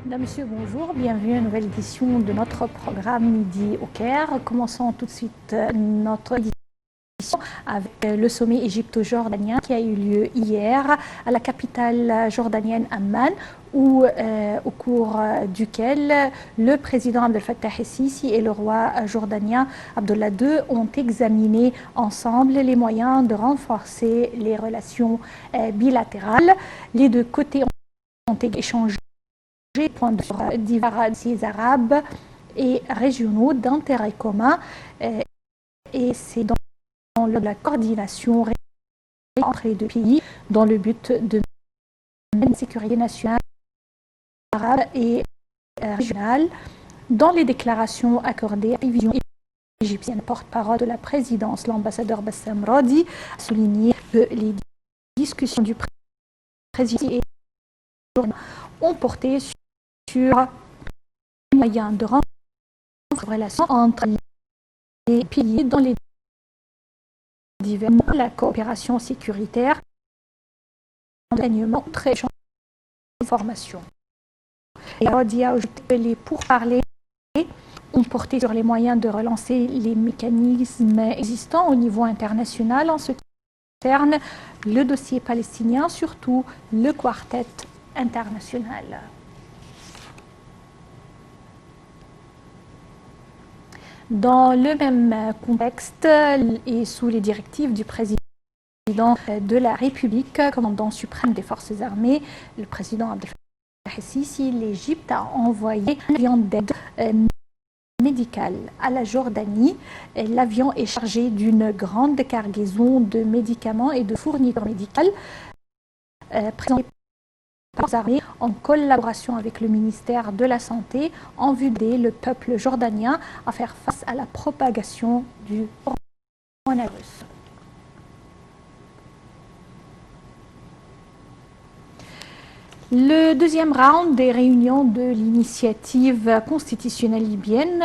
Mesdames, Messieurs, bonjour. Bienvenue à une nouvelle édition de notre programme Midi au Caire. Commençons tout de suite notre édition avec le sommet égypto-jordanien qui a eu lieu hier à la capitale jordanienne Amman, au cours duquel le président Abdel Fattah el-Sisi et le roi jordanien Abdullah II ont examiné ensemble les moyens de renforcer les relations bilatérales. Les deux côtés ont échangé points de vue divers arabes et régionaux d'intérêt commun, et c'est dans la coordination entre les deux pays dans le but de la sécurité nationale arabe et régionale. Dans les déclarations accordées à la télévision égyptienne, porte-parole de la présidence, l'ambassadeur Bassam Radi a souligné que les discussions du président ont porté sur les moyens de renforcer les relations entre les pays dans les divers mots, la coopération sécuritaire, l'enseignement, très échange d'informations. Et Rodi a ajouté que les pourparlers ont porté sur les moyens de relancer les mécanismes existants au niveau international en ce qui concerne le dossier palestinien, surtout le quartet international. Dans le même contexte et sous les directives du président de la République, commandant suprême des forces armées, le président Abdel Fattah el-Sisi, l'Égypte a envoyé un avion d'aide médicale à la Jordanie. L'avion est chargé d'une grande cargaison de médicaments et de fournitures médicales présentées par les armées en collaboration avec le ministère de la Santé en vue d'aider le peuple jordanien à faire face à la propagation du coronavirus. Le deuxième round des réunions de l'initiative constitutionnelle libyenne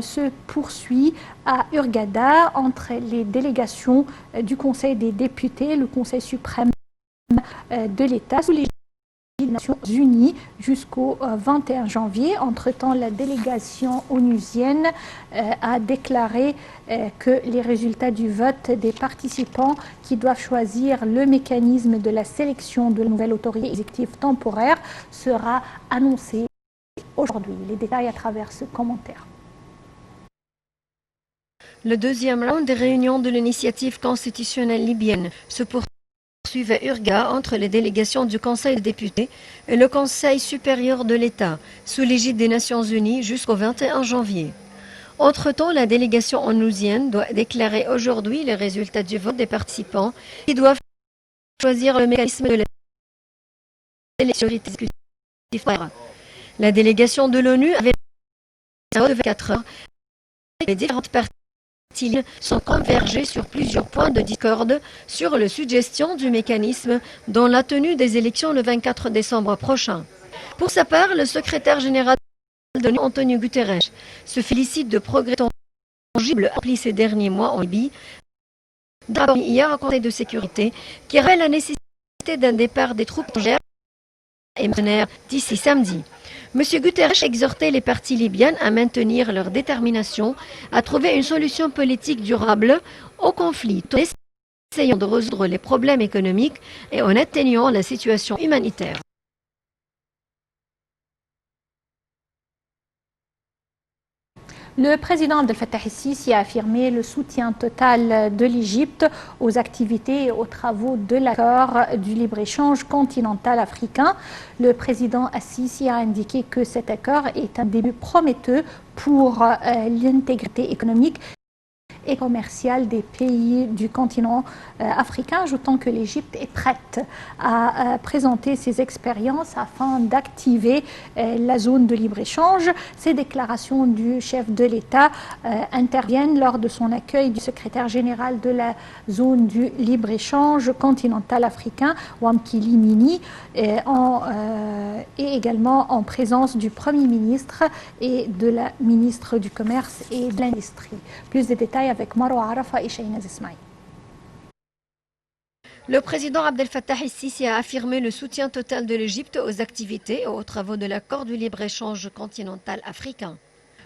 se poursuit à Hurghada entre les délégations du Conseil des députés, le Conseil suprême de l'État, sous l'égide des Nations Unies jusqu'au 21 janvier. Entre-temps, la délégation onusienne a déclaré que les résultats du vote des participants qui doivent choisir le mécanisme de la sélection de la nouvelle autorité exécutive temporaire sera annoncé aujourd'hui. Les détails à travers ce commentaire. Le deuxième round des réunions de l'initiative constitutionnelle libyenne se poursuit à Hurghada entre les délégations du Conseil des députés et le Conseil supérieur de l'État, sous l'égide des Nations Unies jusqu'au 21 janvier. Entre-temps, la délégation onusienne doit déclarer aujourd'hui les résultats du vote des participants qui doivent choisir le mécanisme de la sélection exécutive. La délégation de l'ONU avait de 24 heures. Les différentes parties sont convergées sur plusieurs points de discorde sur la suggestion du mécanisme dans la tenue des élections le 24 décembre prochain. Pour sa part, le secrétaire général de l'ONU, Antonio Guterres, se félicite de progrès tangibles accomplis ces derniers mois en Libye, d'abord hier au Conseil de sécurité, qui révèle la nécessité d'un départ des troupes étrangères et mercenaires d'ici samedi. M. Guterres exhortait les partis libyennes à maintenir leur détermination à trouver une solution politique durable au conflit, tout en essayant de résoudre les problèmes économiques et en atteignant la situation humanitaire. Le président Abdel Fattah el-Sisi a affirmé le soutien total de l'Égypte aux activités et aux travaux de l'accord du libre-échange continental africain. Le président el-Sisi a indiqué que cet accord est un début prometteur pour l'intégrité économique et commerciale des pays du continent africain, ajoutant que l'Égypte est prête à présenter ses expériences afin d'activer la zone de libre-échange. Ces déclarations du chef de l'État interviennent lors de son accueil du secrétaire général de la zone du libre-échange continental africain, Wamkili Mini, et également en présence du Premier ministre et de la ministre du Commerce et de l'Industrie. Plus de détails avec Marwa Arafa et Shainaz Ismail. Le président Abdel Fattah el-Sisi a affirmé le soutien total de l'Égypte aux activités et aux travaux de l'accord du libre-échange continental africain.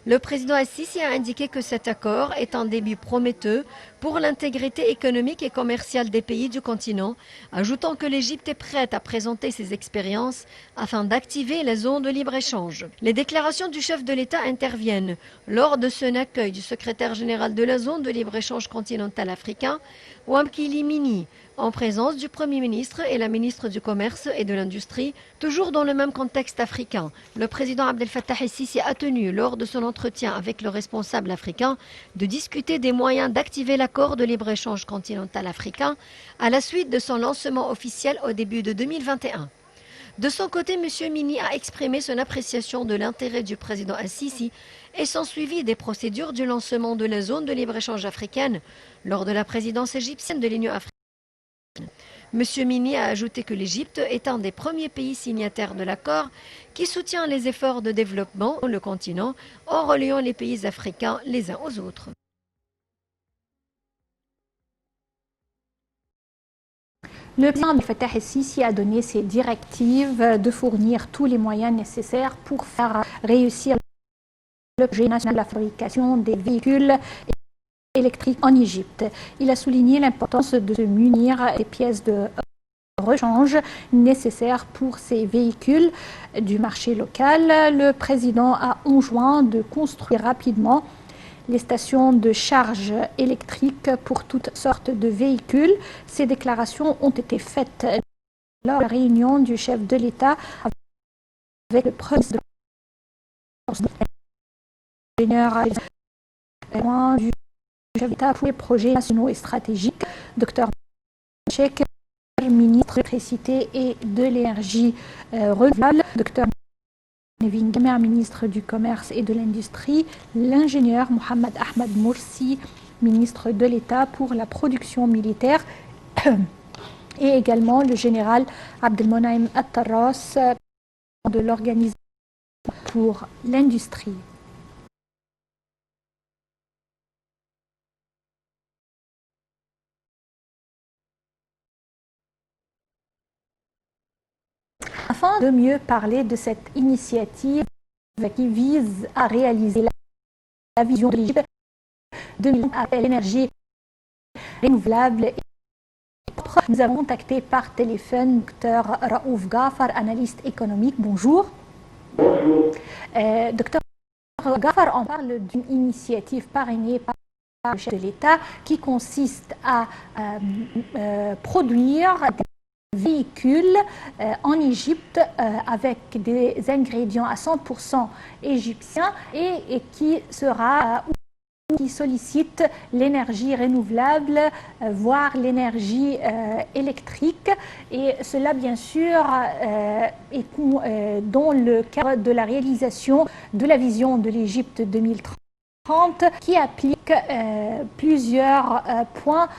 Le président el-Sisi a indiqué que cet accord est un début prometteur pour l'intégrité économique et commerciale des pays du continent, ajoutant que l'Égypte est prête à présenter ses expériences afin d'activer la zone de libre-échange. Les déclarations du chef de l'État interviennent lors de son accueil du secrétaire général de la zone de libre-échange continental africain, Wamkili Mini, en présence du Premier ministre et la ministre du Commerce et de l'Industrie, toujours dans le même contexte africain. Le président Abdel Fattah el-Sisi a tenu, lors de son entretien avec le responsable africain, de discuter des moyens d'activer l'accord de libre-échange continental africain à la suite de son lancement officiel au début de 2021. De son côté, M. Mini a exprimé son appréciation de l'intérêt du président el-Sisi et son suivi des procédures du lancement de la zone de libre-échange africaine lors de la présidence égyptienne de l'Union africaine. M. Mini a ajouté que l'Égypte est un des premiers pays signataires de l'accord qui soutient les efforts de développement sur le continent en reliant les pays africains les uns aux autres. Le président Abdel Fattah el-Sisi a donné ses directives de fournir tous les moyens nécessaires pour faire réussir le projet national de la fabrication des véhicules électriques en Égypte. Il a souligné l'importance de se munir des pièces de rechange nécessaires pour ces véhicules du marché local. Le président a enjoint de construire rapidement les stations de charge électrique pour toutes sortes de véhicules. Ces déclarations ont été faites lors de la réunion du chef de l'État avec le Premier ministre du chef d'État pour les projets nationaux et stratégiques, Dr Cheikh, ministre de l'électricité et de l'énergie renouvelable, Dr Nevin Gamer, ministre du Commerce et de l'Industrie, l'ingénieur Mohamed Ahmed Moursi, ministre de l'État pour la production militaire, et également le général Abdelmonaim At-Tarras de l'Organisation pour l'Industrie. Afin de mieux parler de cette initiative qui vise à réaliser la vision de l'Égypte 2030 à l'énergie renouvelable et propre, nous avons contacté par téléphone Dr Raouf Ghaffar, analyste économique. Bonjour. Bonjour. Dr Ghaffar, on parle d'une initiative parrainée par le chef de l'État qui consiste à produire véhicules en Égypte avec des ingrédients à 100% égyptiens et qui sera qui sollicite l'énergie renouvelable, voire l'énergie électrique, et cela bien sûr est dans le cadre de la réalisation de la vision de l'Égypte 2030 qui applique plusieurs points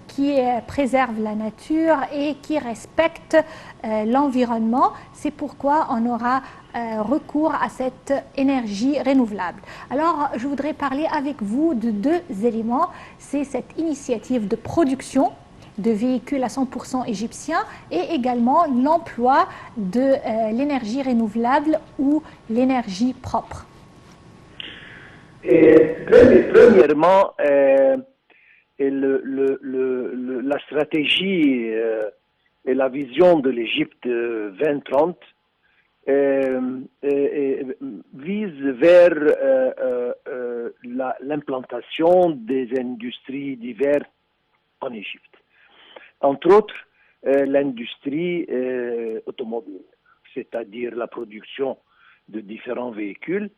qui préservent la nature et qui respectent l'environnement. C'est pourquoi on aura recours à cette énergie renouvelable. Alors, je voudrais parler avec vous de deux éléments. C'est cette initiative de production de véhicules à 100% égyptiens et également l'emploi de l'énergie renouvelable ou l'énergie propre. Premièrement, la stratégie et la vision de l'Égypte 2030 vise vers l'implantation des industries diverses en Égypte. Entre autres, l'industrie automobile, c'est-à-dire la production de différents véhicules.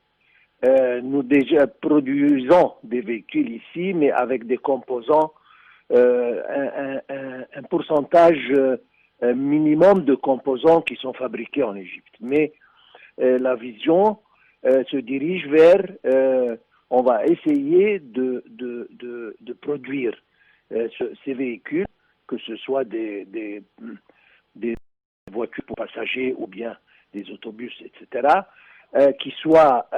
Nous déjà produisons des véhicules ici, mais avec des composants, un pourcentage minimum de composants qui sont fabriqués en Égypte. Mais la vision se dirige vers, on va essayer de produire ces véhicules, que ce soit des voitures pour passagers ou bien des autobus, etc., qui soient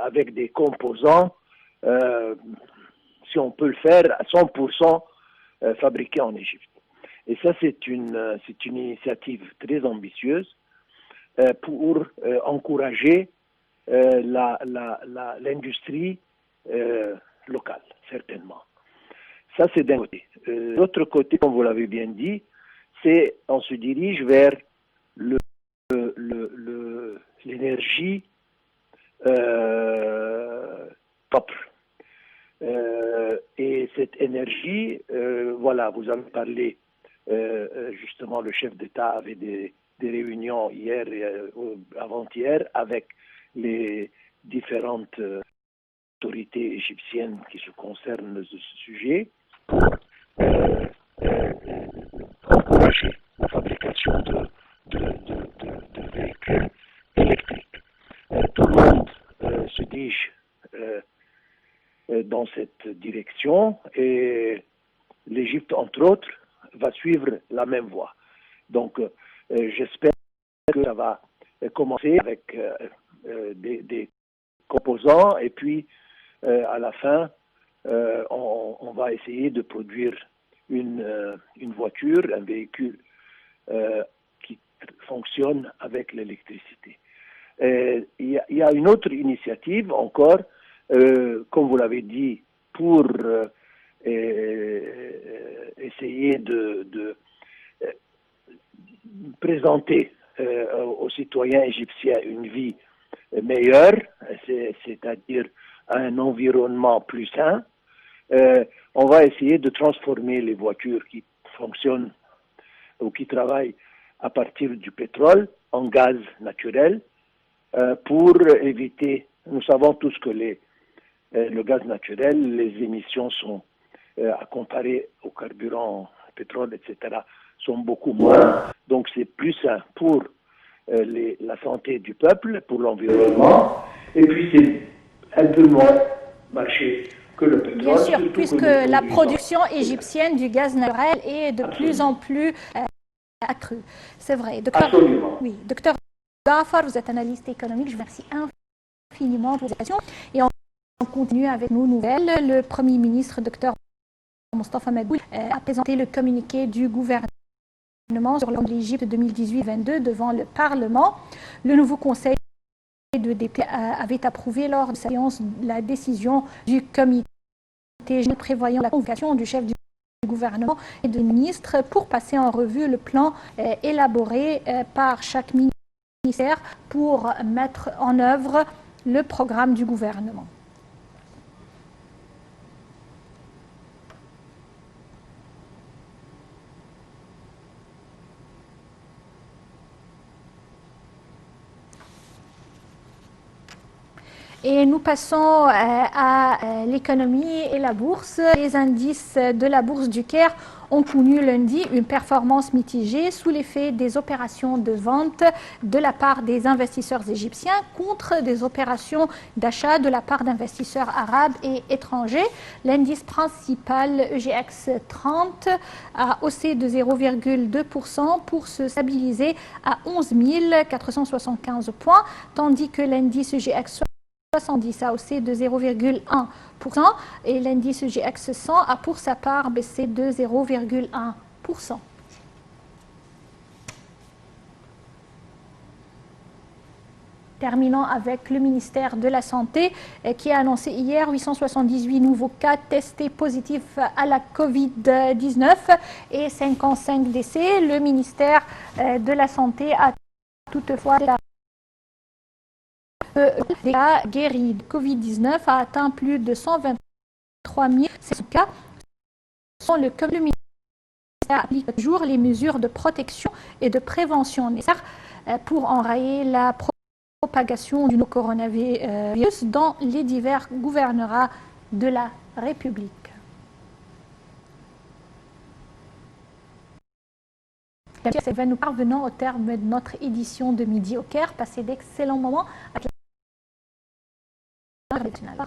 avec des composants, si on peut le faire, à 100% fabriqués en Égypte. Et ça, c'est une initiative très ambitieuse pour encourager l'industrie locale, certainement. Ça, c'est d'un côté. De l'autre côté, comme vous l'avez bien dit, on se dirige vers l'énergie propre. Et cette énergie, voilà, vous avez parlé, justement, le chef d'État avait des réunions hier et avant-hier avec les différentes autorités égyptiennes qui se concernent de ce sujet pour encourager la fabrication de véhicules électriques. Tout le monde se dirige dans cette direction et l'Égypte, entre autres, va suivre la même voie. Donc, j'espère que ça va commencer avec des composants et puis à la fin, on va essayer de produire une voiture, un véhicule qui fonctionne avec l'électricité. Il y a une autre initiative encore, comme vous l'avez dit, pour essayer de présenter aux citoyens égyptiens une vie meilleure, c'est-à-dire un environnement plus sain. On va essayer de transformer les voitures qui fonctionnent ou qui travaillent à partir du pétrole en gaz naturel pour éviter, nous savons tous que le gaz naturel, les émissions sont, à comparer au carburant, pétrole, etc., sont beaucoup moins. Donc c'est plus sain pour la santé du peuple, pour l'environnement, et puis c'est un peu moins marché que le pétrole. Bien sûr, puisque la production égyptienne du gaz naturel est de plus en plus accrue. C'est vrai. Absolument. Oui, docteur Ghaffar, vous êtes analyste économique, je vous remercie infiniment pour vos questions. Et on continue avec nos nouvelles. Le Premier ministre, docteur Mostafa Madoul, a présenté le communiqué du gouvernement sur l'Égypte 2018-22 devant le Parlement. Le nouveau conseil de députés avait approuvé lors de sa séance la décision du comité prévoyant la convocation du chef du gouvernement et des ministres pour passer en revue le plan élaboré par chaque ministère pour mettre en œuvre le programme du gouvernement. Et nous passons à l'économie et la bourse. Les indices de la bourse du Caire ont connu lundi une performance mitigée sous l'effet des opérations de vente de la part des investisseurs égyptiens contre des opérations d'achat de la part d'investisseurs arabes et étrangers. L'indice principal EGX 30 a haussé de 0,2% pour se stabiliser à 11 475 points, tandis que l'indice EGX 70 a haussé de 0,1% et l'indice GX 100 a pour sa part baissé de 0,1%. Terminant avec le ministère de la Santé qui a annoncé hier 878 nouveaux cas testés positifs à la COVID-19 et 55 décès. Le ministère de la Santé a toutefois les cas guéris de Covid-19 a atteint plus de 123 000. Ces cas sont le ministère applique toujours les mesures de protection et de prévention nécessaires pour enrayer la propagation du coronavirus dans les divers gouvernorats de la République. Nous parvenons au terme de notre édition de Midi au Caire. Passez d'excellents moments avec la